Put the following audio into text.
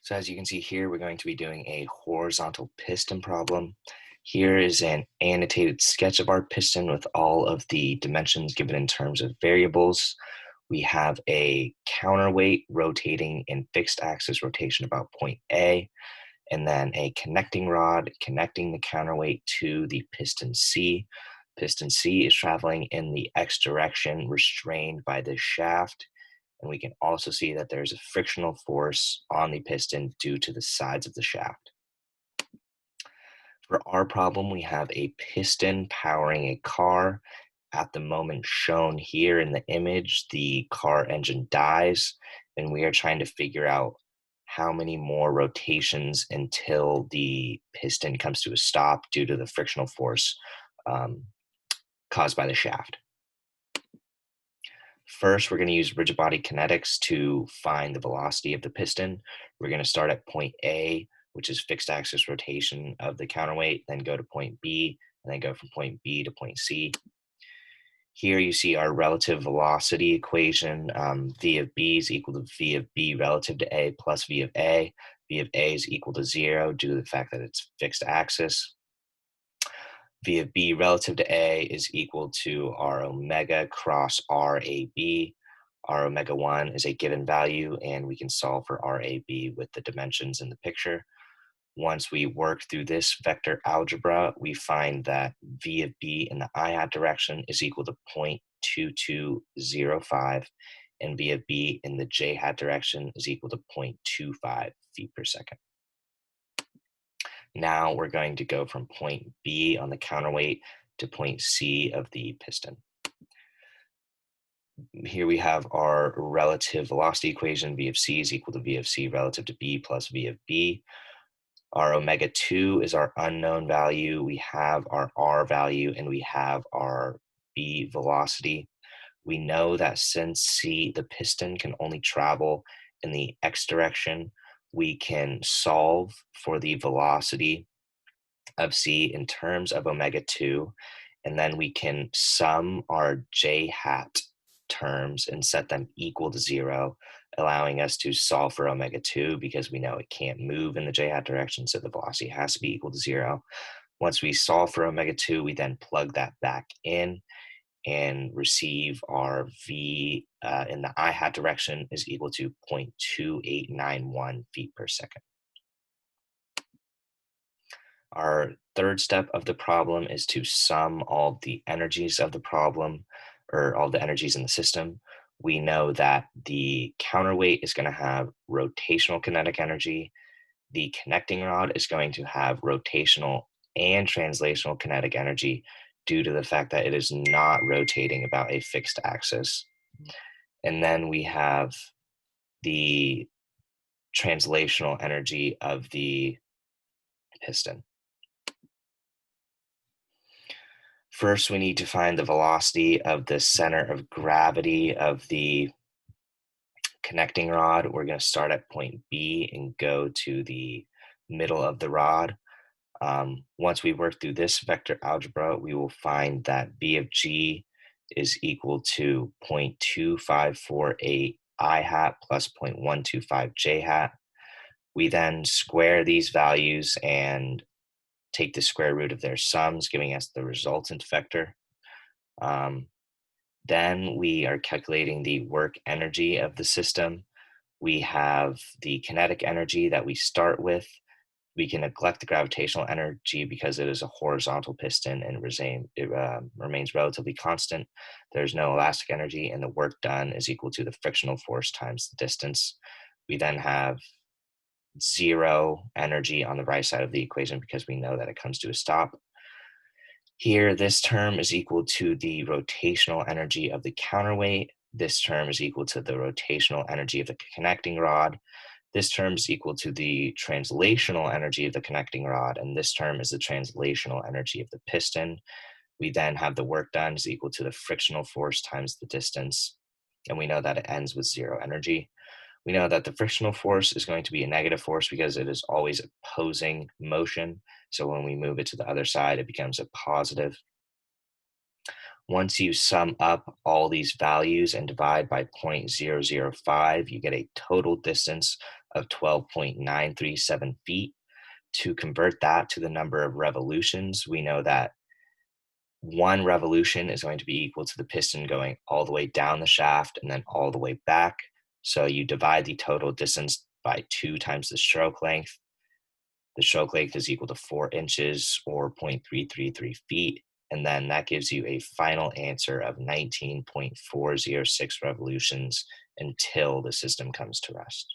So as you can see here, we're going to be doing a horizontal piston problem. Here is an annotated sketch of our piston with all of the dimensions given in terms of variables. We have a counterweight rotating in fixed axis rotation about point A, and then a connecting rod connecting the counterweight to the piston C. Piston C is traveling in the X direction, restrained by this shaft. And we can also see that there's a frictional force on the piston due to the sides of the shaft. For our problem, we have a piston powering a car. At the moment shown here in the image, the car engine dies, and we are trying to figure out how many more rotations until the piston comes to a stop due to the frictional force um, caused by the shaft. First, we're going to use rigid body kinetics to find the velocity of the piston. We're going to start at point A, which is fixed axis rotation of the counterweight, then go to point B, and then go from point B to point C. Here you see our relative velocity equation. V of B is equal to V of B relative to A plus V of A. V of A is equal to 0 due to the fact that it's fixed axis. V of B relative to A is equal to R omega cross RAB. R omega 1 is a given value, and we can solve for RAB with the dimensions in the picture. Once we work through this vector algebra, we find that V of B in the I-hat direction is equal to 0.2205, and V of B in the J-hat direction is equal to 0.25 feet per second. Now we're going to go from point B on the counterweight to point C of the piston. Here we have our relative velocity equation. V of C is equal to V of C relative to B plus V of B. Our omega 2 is our unknown value. We have our R value, and we have our B velocity. We know that since the piston can only travel in the X direction, we can solve for the velocity of C in terms of omega 2, and then we can sum our J hat terms and set them equal to 0, allowing us to solve for omega 2 because we know it can't move in the J hat direction, so the velocity has to be equal to 0. Once we solve for omega 2, we then plug that back in and receive our V in the I hat direction is equal to 0.2891 feet per second. Our third step of the problem is to sum all the energies of the problem, or all the energies in the system. We know that the counterweight is going to have rotational kinetic energy. The connecting rod is going to have rotational and translational kinetic energy due to the fact that it is not rotating about a fixed axis. And then we have the translational energy of the piston. First, we need to find the velocity of the center of gravity of the connecting rod. We're going to start at point B and go to the middle of the rod. Once we work through this vector algebra, we will find that B of G is equal to 0.2548 I hat plus 0.125 J hat. We then square these values and take the square root of their sums, giving us the resultant vector. Then we are calculating the work energy of the system. We have the kinetic energy that we start with. We can neglect the gravitational energy because it is a horizontal piston and it remains relatively constant. There's no elastic energy, and the work done is equal to the frictional force times the distance. We then have 0 energy on the right side of the equation because we know that it comes to a stop. Here, this term is equal to the rotational energy of the counterweight. This term is equal to the rotational energy of the connecting rod. This term is equal to the translational energy of the connecting rod, and this term is the translational energy of the piston. We then have the work done is equal to the frictional force times the distance, and we know that it ends with 0 energy. We know that the frictional force is going to be a negative force because it is always opposing motion. So when we move it to the other side, it becomes a positive. Once you sum up all these values and divide by 0.005, you get a total distance of 12.937 feet. To convert that to the number of revolutions, we know that one revolution is going to be equal to the piston going all the way down the shaft and then all the way back. So you divide the total distance by 2 times the stroke length. The stroke length is equal to 4 inches or 0.333 feet. And then that gives you a final answer of 19.406 revolutions until the system comes to rest.